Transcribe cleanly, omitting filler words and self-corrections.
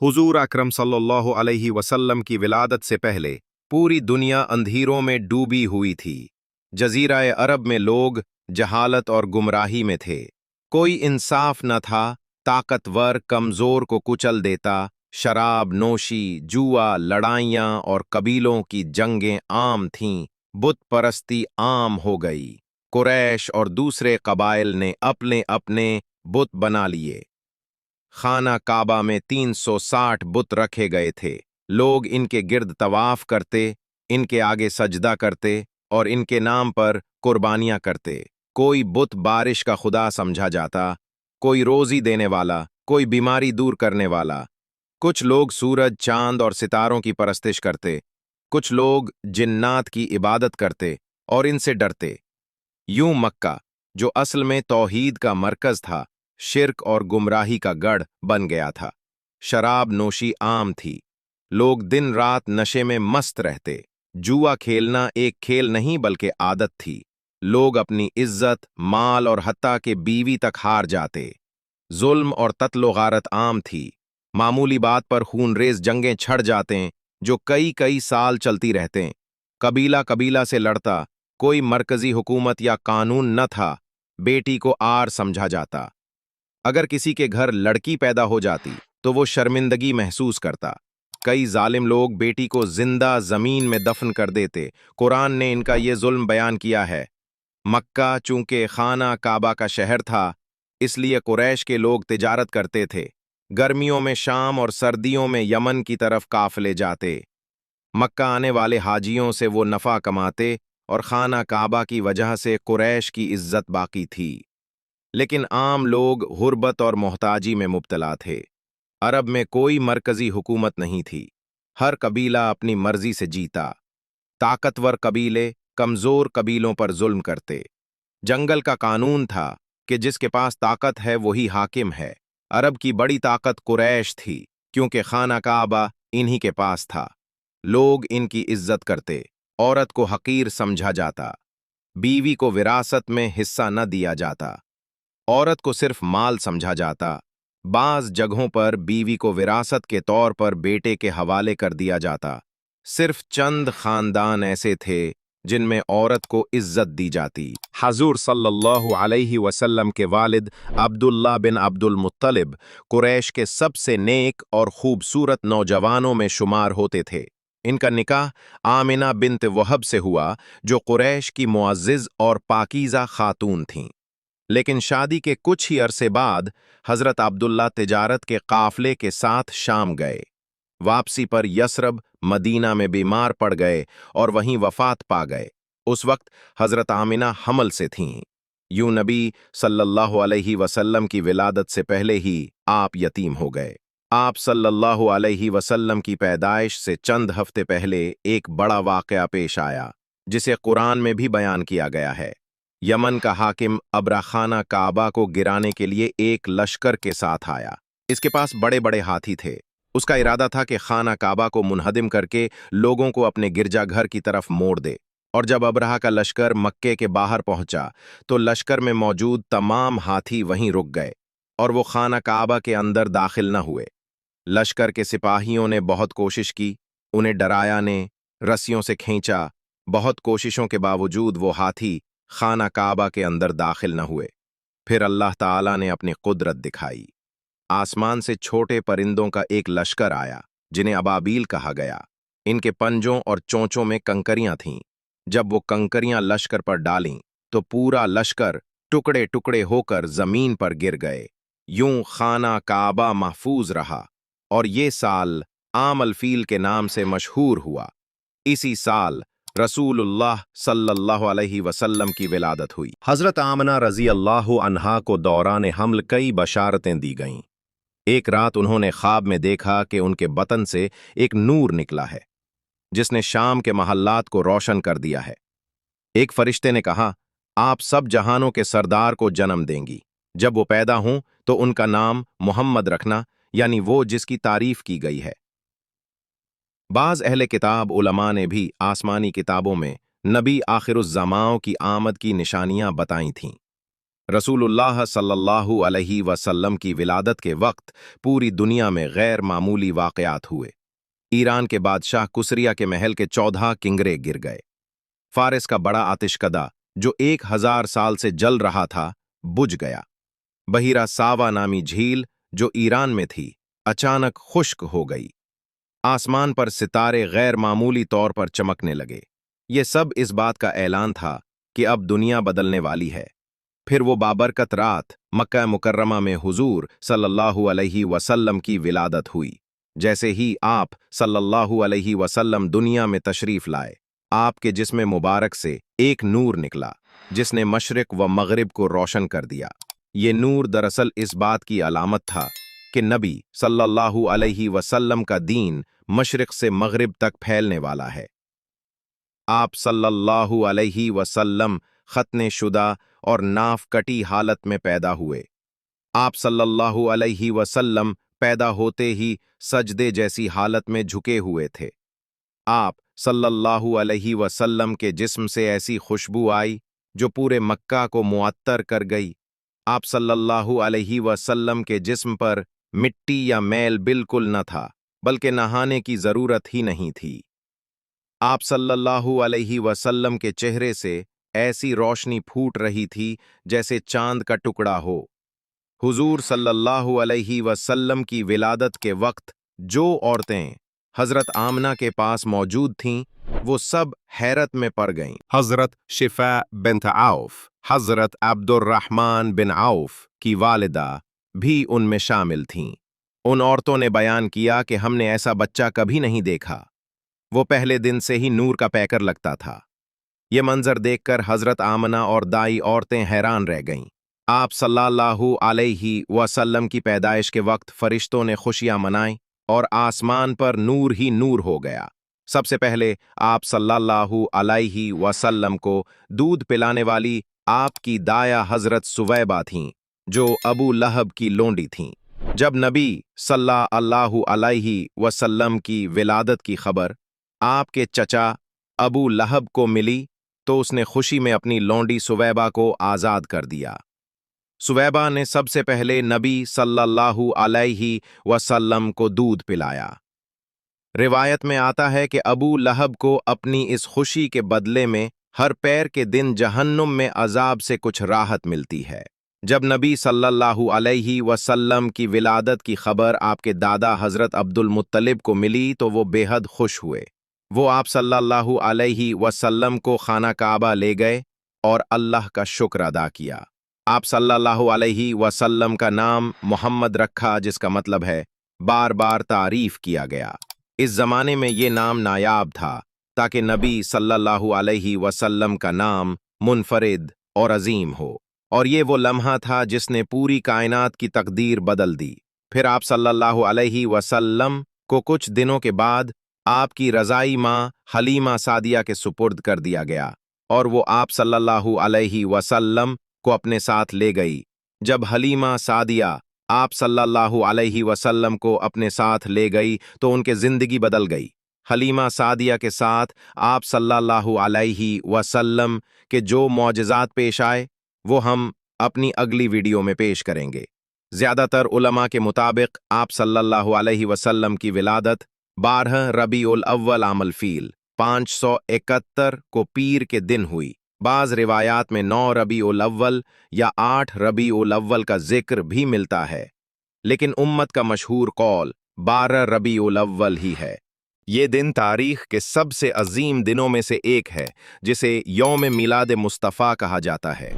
हुजूर अकरम सल्लल्लाहु अलैहि वसल्लम की विलादत से पहले पूरी दुनिया अंधेरों में डूबी हुई थी। जजीरा अरब में लोग जहालत और गुमराही में थे। कोई इंसाफ न था, ताकतवर कमजोर को कुचल देता, शराब नोशी, जुआ, लड़ाइयाँ और कबीलों की जंगें आम थीं, बुत परस्ती आम हो गई। कुरैश और दूसरे कबाइल ने अपने अपने बुत बना लिए। खाना काबा में 360 बुत रखे गए थे। लोग इनके गिर्द तवाफ करते, इनके आगे सजदा करते और इनके नाम पर कुर्बानियां करते। कोई बुत बारिश का खुदा समझा जाता, कोई रोजी देने वाला, कोई बीमारी दूर करने वाला। कुछ लोग सूरज, चांद और सितारों की परस्तिश करते, कुछ लोग जिन्नात की इबादत करते और इनसे डरते। यूं मक्का, जो असल में तौहीद का मरकज था, शिर्क और गुमराही का गढ़ बन गया था। शराब नोशी आम थी, लोग दिन रात नशे में मस्त रहते। जुआ खेलना एक खेल नहीं बल्कि आदत थी। लोग अपनी इज्जत, माल और हत्ता के बीवी तक हार जाते। जुल्म और कत्ल गारत आम थी। मामूली बात पर खूनरेज जंगें छड़ जाते जो कई कई साल चलती रहते। कबीला कबीला से लड़ता, कोई मरकजी हुकूमत या कानून न था। बेटी को आर समझा जाता। अगर किसी के घर लड़की पैदा हो जाती तो वो शर्मिंदगी महसूस करता। कई जालिम लोग बेटी को जिंदा जमीन में दफन कर देते। कुरान ने इनका ये जुल्म बयान किया है। मक्का चूंकि खाना काबा का शहर था, इसलिए कुरैश के लोग तिजारत करते थे। गर्मियों में शाम और सर्दियों में यमन की तरफ काफिले जाते। मक्का आने वाले हाजियों से वो नफा कमाते और खाना काबा की वजह से कुरैश की इज्जत बाकी थी। लेकिन आम लोग गुर्बत और मोहताजी में मुब्तला थे। अरब में कोई मरकजी हुकूमत नहीं थी। हर कबीला अपनी मर्जी से जीता। ताकतवर कबीले कमजोर कबीलों पर जुल्म करते। जंगल का कानून था कि जिसके पास ताकत है वही हाकिम है। अरब की बड़ी ताकत कुरैश थी, क्योंकि खाना काबा इन्हीं के पास था। लोग इनकी इज्जत करते। औरत को हकीर समझा जाता। बीवी को विरासत में हिस्सा न दिया जाता। औरत को सिर्फ माल समझा जाता। बाज जगहों पर बीवी को विरासत के तौर पर बेटे के हवाले कर दिया जाता। सिर्फ चंद खानदान ऐसे थे जिनमें औरत को इज्जत दी जाती। हजूर सल्लल्लाहु अलैहि वसल्लम के वालिद अब्दुल्ला बिन अब्दुल मुत्तलिब कुरैश के सबसे नेक और खूबसूरत नौजवानों में शुमार होते थे। इनका निकाह आमिना बिन्त वहब से हुआ, जो कुरैश की मुअज्जिज और पाकीज़ा खातून थीं। लेकिन शादी के कुछ ही अरसे बाद हजरत अब्दुल्ला तिजारत के काफले के साथ शाम गए। वापसी पर यसरब मदीना में बीमार पड़ गए और वहीं वफात पा गए। उस वक्त हजरत आमिना हमल से थीं। यूं नबी सल्लल्लाहु अलैहि वसल्लम की विलादत से पहले ही आप यतीम हो गए। आप सल्लल्लाहु अलैहि वसल्लम की पैदाइश से चंद हफ्ते पहले एक बड़ा वाकया पेश आया, जिसे कुरान में भी बयान किया गया है। यमन का हाकिम अबरा खाना काबा को गिराने के लिए एक लश्कर के साथ आया। इसके पास बड़े बड़े हाथी थे। उसका इरादा था कि खाना काबा को मुनहदिम करके लोगों को अपने गिरजाघर की तरफ मोड़ दे। और जब अबराह का लश्कर मक्के के बाहर पहुंचा तो लश्कर में मौजूद तमाम हाथी वहीं रुक गए और वो खाना काबा के अंदर दाखिल न हुए। लश्कर के सिपाहियों ने बहुत कोशिश की, उन्हें डराया ने, रस्सियों से खींचा। बहुत कोशिशों के बावजूद वो हाथी खाना काबा के अंदर दाखिल न हुए। फिर अल्लाह ताला ने अपनी कुदरत दिखाई। आसमान से छोटे परिंदों का एक लश्कर आया, जिन्हें अबाबील कहा गया। इनके पंजों और चोंचों में कंकरियां थीं। जब वो कंकरियां लश्कर पर डालीं तो पूरा लश्कर टुकड़े टुकड़े होकर जमीन पर गिर गए। यूं खाना काबा महफूज रहा और ये साल आमल फील के नाम से मशहूर हुआ। इसी साल रसूलुल्लाह सल्लल्लाहु अलैहि वसल्लम की विलादत हुई। हजरत आमना रजी अल्लाह अन्हा को दौरान हमल कई बशारतें दी गईं। एक रात उन्होंने ख्वाब में देखा कि उनके बतन से एक नूर निकला है, जिसने शाम के महल्लात को रोशन कर दिया है। एक फरिश्ते ने कहा, आप सब जहानों के सरदार को जन्म देंगी। जब वो पैदा हों तो उनका नाम मोहम्मद रखना, यानी वो जिसकी तारीफ की गई है। बाज अहले किताब उलमा ने भी आसमानी किताबों में नबी आखिरुज़्ज़माओं की आमद की निशानियां बताई थीं। रसूलुल्लाह सल्लल्लाहु अलैहि वसल्लम की विलादत के वक्त पूरी दुनिया में गैर मामूली वाक़यात हुए। ईरान के बादशाह कुसरिया के महल के 14 किंगरे गिर गए। फारिस का बड़ा आतिशकदा जो 1000 साल से जल रहा था, बुझ गया। बहिरा सावा नामी झील जो ईरान में थी, अचानक खुश्क हो गई। आसमान पर सितारे गैर मामूली तौर पर चमकने लगे। ये सब इस बात का ऐलान था कि अब दुनिया बदलने वाली है। फिर वो बाबरकत रात मक्का मुकर्रमा में हुजूर सल्लल्लाहु अलैहि वसल्लम की विलादत हुई। जैसे ही आप सल्लल्लाहु अलैहि वसल्लम दुनिया में तशरीफ लाए, आपके जिस्म मुबारक से एक नूर निकला जिसने मशरिक व मगरिब को रोशन कर दिया। ये नूर दरअसल इस बात की अलामत था कि नबी सल्लल्लाहु अलैहि वसल्लम का दीन मशरिक से मगरिब तक फैलने वाला है। आप सल्लल्लाहु अलैहि वसल्लम खतने शुदा और नाफ कटी हालत में पैदा हुए। आप सल्लल्लाहु अलैहि वसल्लम पैदा होते ही सजदे जैसी हालत में झुके हुए थे। आप सल्लल्लाहु अलैहि वसल्लम के जिस्म से ऐसी खुशबू आई जो पूरे मक्का को मुअत्तर कर गई। आप सल्लल्लाहु अलैहि वसल्लम के जिस्म पर मिट्टी या मैल बिल्कुल न था, बल्कि नहाने की जरूरत ही नहीं थी। आप सल्लल्लाहु अलैहि वसल्लम के चेहरे से ऐसी रोशनी फूट रही थी जैसे चांद का टुकड़ा हो। हुजूर सल्लल्लाहु अलैहि वसल्लम की विलादत के वक्त जो औरतें हजरत आमना के पास मौजूद थीं, वो सब हैरत में पड़ गईं। हजरत शिफा bint of, Hazrat Abdurrahman bin of की वालिदा भी उनमें शामिल थीं। उन औरतों ने बयान किया कि हमने ऐसा बच्चा कभी नहीं देखा। वो पहले दिन से ही नूर का पैकर लगता था। ये मंजर देखकर हजरत आमना और दाई औरतें हैरान रह गईं। आप सल्लल्लाहु अलैहि वसल्लम की पैदाइश के वक्त फरिश्तों ने खुशियां मनाई और आसमान पर नूर ही नूर हो गया। सबसे पहले आप सल्लल्लाहु अलैहि वसल्लम को दूध पिलाने वाली आपकी दाया हजरत सुवैबा थीं, जो अबू लहब की लोंडी थीं। जब नबी सल्लल्लाहु अलैहि वसल्लम की विलादत की खबर आपके चचा अबू लहब को मिली तो उसने खुशी में अपनी लौंडी सुवैबा को आज़ाद कर दिया। सुवैबा ने सबसे पहले नबी सल्लल्लाहु अलैहि वसल्लम को दूध पिलाया। रिवायत में आता है कि अबू लहब को अपनी इस खुशी के बदले में हर पैर के दिन जहन्नुम में अजाब से कुछ राहत मिलती है। जब नबी सल्लल्लाहु अलैहि वसल्लम की विलादत की खबर आपके दादा हजरत अब्दुल मुत्तलिब को मिली तो वो बेहद खुश हुए। वो आप सल्लल्लाहु अलैहि वसल्लम को खाना काबा ले गए और अल्लाह का शुक्र अदा किया। आप सल्लल्लाहु अलैहि वसल्लम का नाम मोहम्मद रखा, जिसका मतलब है बार बार तारीफ किया गया। इस जमाने में ये नाम नायाब था ताकि नबी सल्लल्लाहु अलैहि वसल्लम का नाम मुनफरिद और अजीम हो, और ये वो लम्हा था जिसने पूरी कायनात की तकदीर बदल दी। फिर आप सल्लल्लाहु अलैहि वसल्लम को कुछ दिनों के बाद आपकी रज़ाई माँ हलीमा सादिया के सुपुर्द कर दिया गया और वो आप सल्लल्लाहु अलैहि वसल्लम को अपने साथ ले गई। जब हलीमा सादिया आप सल्लल्लाहु अलैहि वसल्लम को अपने साथ ले गई तो उनके जिंदगी बदल गई। हलीमा सादिया के साथ आप सल्लल्लाहु अलैहि वसल्लम के जो मौजज़ात पेश आए वो हम अपनी अगली वीडियो में पेश करेंगे। ज़्यादातर उलमा के मुताबिक आप सल्लल्लाहु अलैहि वसल्लम की विलादत 12 रबीउल अव्वल आमल फील 571 को पीर के दिन हुई। बाज़ रिवायात में 9 रबीउल अव्वल या 8 रबीउल अव्वल का जिक्र भी मिलता है, लेकिन उम्मत का मशहूर कौल 12 रबीउल अव्वल ही है। ये दिन तारीख के सबसे अजीम दिनों में से एक है, जिसे यौम मिलाद मुस्तफ़ा कहा जाता है।